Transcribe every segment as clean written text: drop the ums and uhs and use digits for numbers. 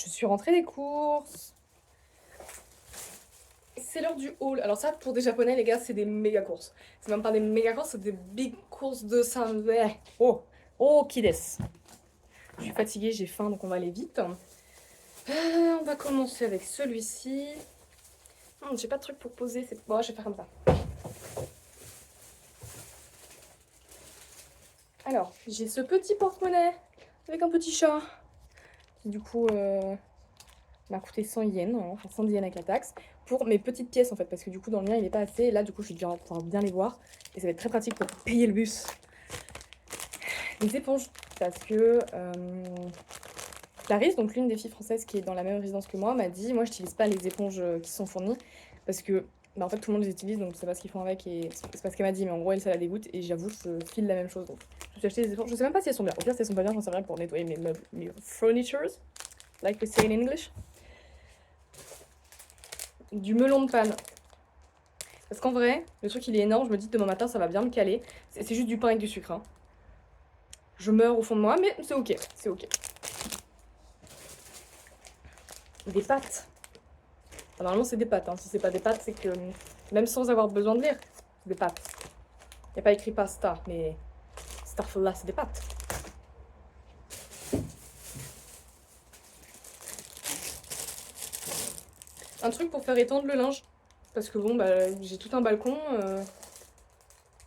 Je suis rentrée des courses. C'est l'heure du haul. Alors ça, pour des japonais, les gars, c'est des méga courses. C'est même pas des méga courses, c'est des big courses de samedi. Oh, oh, kides. Je suis fatiguée, j'ai faim, donc on va aller vite. On va commencer avec celui-ci. J'ai pas de truc pour poser, c'est... Bon, je vais faire comme ça. Alors, j'ai ce petit porte-monnaie avec un petit chat qui du coup m'a coûté 100 yens, enfin 100 yens avec la taxe, pour mes petites pièces en fait, parce que du coup dans le mien il est pas assez, et là du coup je vais devoir pouvoir bien les voir, et ça va être très pratique pour payer le bus. Les éponges, parce que Clarisse, donc l'une des filles françaises qui est dans la même résidence que moi, m'a dit, moi j'utilise pas les éponges qui sont fournies, parce que bah, en fait tout le monde les utilise, donc je sais pas ce qu'ils font avec, et c'est pas ce qu'elle m'a dit, mais en gros elle ça la dégoûte, et j'avoue je file la même chose, donc je me suis acheté des éponges, je sais même pas si elles sont bien, au pire si elles sont pas bien j'en sais rien pour nettoyer mes meubles, mes furnitures, like we say in English. Du melon de panne. Parce qu'en vrai, le truc il est énorme, je me dis demain matin ça va bien me caler. C'est juste du pain avec du sucre. Hein. Je meurs au fond de moi, mais c'est ok, c'est ok. Des pâtes. Enfin, normalement c'est des pâtes, hein. Si c'est pas des pâtes, c'est que même sans avoir besoin de lire, c'est des pâtes. Il n'y a pas écrit pasta, mais là c'est des pâtes. Un truc pour faire étendre le linge. Parce que bon, bah, j'ai tout un balcon.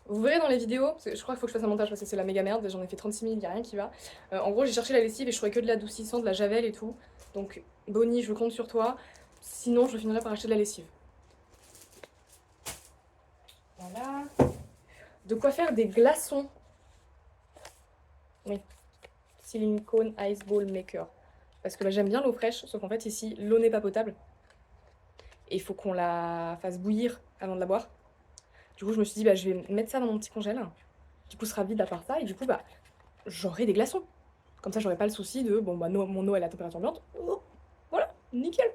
Vous verrez dans les vidéos, parce que je crois qu'il faut que je fasse un montage parce que c'est la méga merde, j'en ai fait 36 000, il n'y a rien qui va. En gros, j'ai cherché la lessive et je trouvais que de l'adoucissant, de la javel et tout. Donc, Bonnie, je compte sur toi. Sinon, je finirai par acheter de la lessive. Voilà. De quoi faire des glaçons. Oui. Silicone Ice Ball Maker. Parce que bah, j'aime bien l'eau fraîche, sauf qu'en fait, ici, l'eau n'est pas potable. Et il faut qu'on la fasse bouillir avant de la boire. Du coup, je me suis dit, bah, je vais mettre ça dans mon petit congèle. Du coup, ce sera vide à part ça. Et du coup, bah, j'aurai des glaçons. Comme ça, j'aurai pas le souci de, bon, bah, mon eau est à la température ambiante. Oh, voilà, nickel.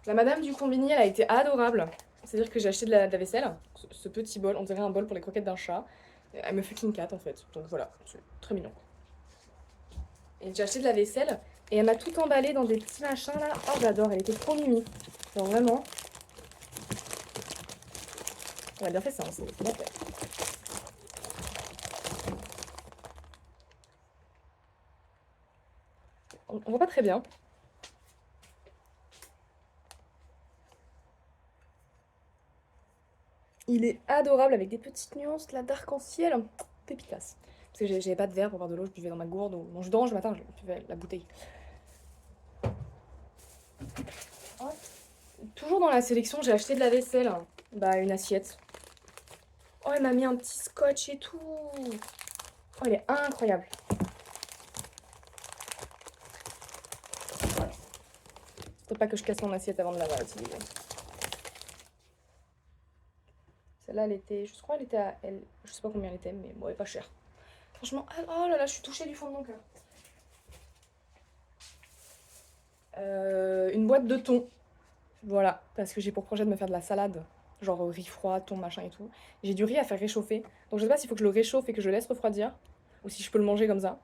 La madame du combini, elle a été adorable. C'est-à-dire que j'ai acheté de la vaisselle, ce petit bol, on dirait un bol pour les croquettes d'un chat. Elle me fait King Cat en fait, donc voilà, c'est très mignon. Et j'ai acheté de la vaisselle et elle m'a tout emballé dans des petits machins là. Oh, j'adore, elle était trop mimi. Genre vraiment. On a bien fait ça, hein, c'est bien fait. On voit pas très bien. Il est adorable avec des petites nuances là d'arc-en-ciel. Pépitas. Parce que j'avais pas de verre pour boire de l'eau, je buvais dans ma gourde ou mon jus d'orange le matin, je buvais la bouteille. Oh. Toujours dans la sélection, j'ai acheté de la vaisselle. Bah, une assiette. Oh, elle m'a mis un petit scotch et tout. Oh, elle est incroyable. Faut pas que je casse mon assiette avant de l'avoir utilisée. Celle-là, elle était, je crois, elle était à elle. Je sais pas combien elle était, mais bon, elle est pas chère. Franchement, oh là là, je suis touchée du fond de mon cœur. Une boîte de thon. Voilà, parce que j'ai pour projet de me faire de la salade. Genre riz froid, thon, machin et tout. J'ai du riz à faire réchauffer. Donc je sais pas s'il faut que je le réchauffe et que je le laisse refroidir. Ou si je peux le manger comme ça.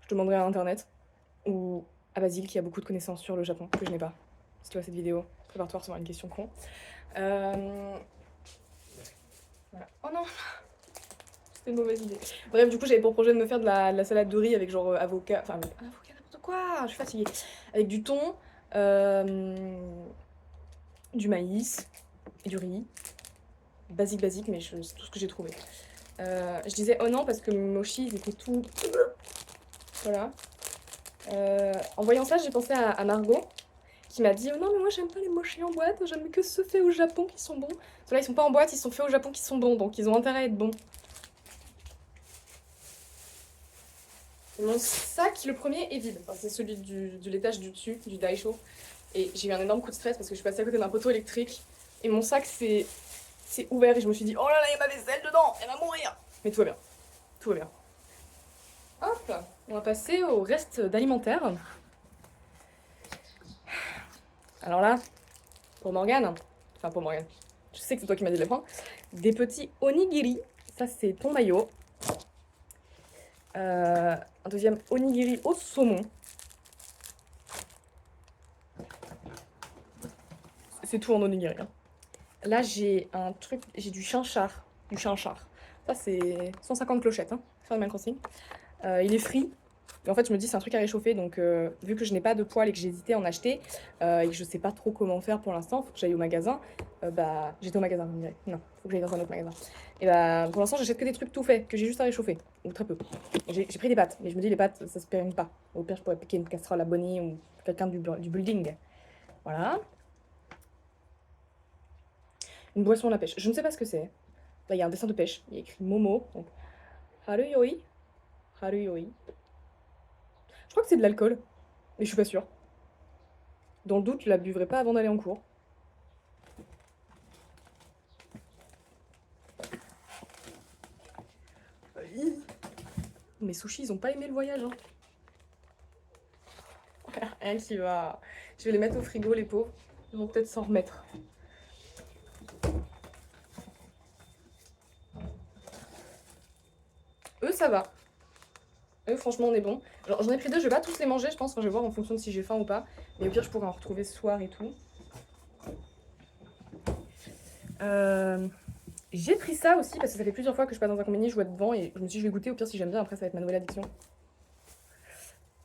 Je demanderai à internet. Ou à Basile qui a beaucoup de connaissances sur le Japon, que je n'ai pas. Si tu vois cette vidéo, prépare-toi à recevoir une question con. Voilà. Oh non, c'était une mauvaise idée. Bref, du coup, j'avais pour projet de me faire de la salade de riz avec genre avocat. Enfin, avocat, n'importe quoi, je suis fatiguée. Avec du thon, du maïs et du riz. Basique, mais c'est tout ce que j'ai trouvé. Je disais oh non parce que mes mochis, ils étaient tout. Voilà. En voyant ça, j'ai pensé à Margot qui m'a dit oh non, mais moi j'aime pas les mochis en boîte, j'aime que ceux faits au Japon qui sont bons. Ceux-là, ils sont pas en boîte, ils sont faits au Japon qui sont bons, donc ils ont intérêt à être bons. Mon sac, le premier est vide. Enfin, c'est celui de l'étage du dessus, du Daisho. Et j'ai eu un énorme coup de stress parce que je suis passée à côté d'un poteau électrique. Et mon sac c'est ouvert et je me suis dit oh là là, il y a ma vaisselle dedans, elle va mourir. Mais tout va bien. Tout va bien. Hop, on va passer au reste d'alimentaire. Alors là, pour Morgane, enfin pour Morgane, je sais que c'est toi qui m'as dit de les prendre, des petits onigiri. Ça c'est ton maillot. Un deuxième onigiri au saumon. C'est tout en onigiri. Hein. Là, j'ai un truc, j'ai du chinchard. Du chinchard. Ça, c'est 150 clochettes, hein, sur Animal Crossing. Il est frit. Et en fait, je me dis, c'est un truc à réchauffer. Donc, vu que je n'ai pas de poêle et que j'hésitais à en acheter, et que je sais pas trop comment faire pour l'instant, faut que j'aille au magasin. Bah, j'étais au magasin, vous me direz. Non, faut que j'aille dans un autre magasin. Et bah, pour l'instant, j'achète que des trucs tout faits, que j'ai juste à réchauffer. Ou très peu. J'ai pris des pâtes, mais je me dis, les pâtes, ça se périme pas. Au pire, je pourrais piquer une casserole à Bonnie ou quelqu'un du building. Voilà. Une boisson à la pêche. Je ne sais pas ce que c'est. Là, il y a un dessin de pêche. Il y a écrit Momo. Donc, Haruyoi. Haruyoi. Je crois que c'est de l'alcool, mais je suis pas sûre. Dans le doute, je la buvrai pas avant d'aller en cours. Mes sushis, ils ont pas aimé le voyage. Hein. Rien qui va. Je vais les mettre au frigo, les pauvres. Ils vont peut-être s'en remettre. Eux, ça va. Eux, franchement, on est bon. J'en ai pris deux, je vais pas tous les manger, je pense. Enfin, je vais voir en fonction de si j'ai faim ou pas. Mais au pire, je pourrais en retrouver ce soir et tout. J'ai pris ça aussi parce que ça fait plusieurs fois que je passe dans un combini, je vois devant et je me suis dit, je vais goûter. Au pire, si j'aime bien, après, ça va être ma nouvelle addiction.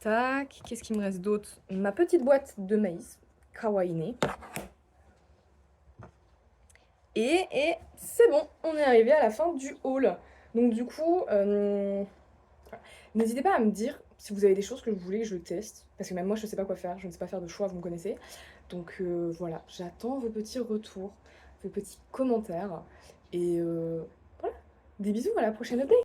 Tac, qu'est-ce qu'il me reste d'autre? Ma petite boîte de maïs, kawaii. Et c'est bon, on est arrivé à la fin du haul. Donc du coup, n'hésitez pas à me dire si vous avez des choses que vous voulez que je teste. Parce que même moi, je ne sais pas quoi faire, je ne sais pas faire de choix, vous me connaissez. Donc voilà, j'attends vos petits retours, vos petits commentaires. Et voilà, des bisous, à la prochaine update.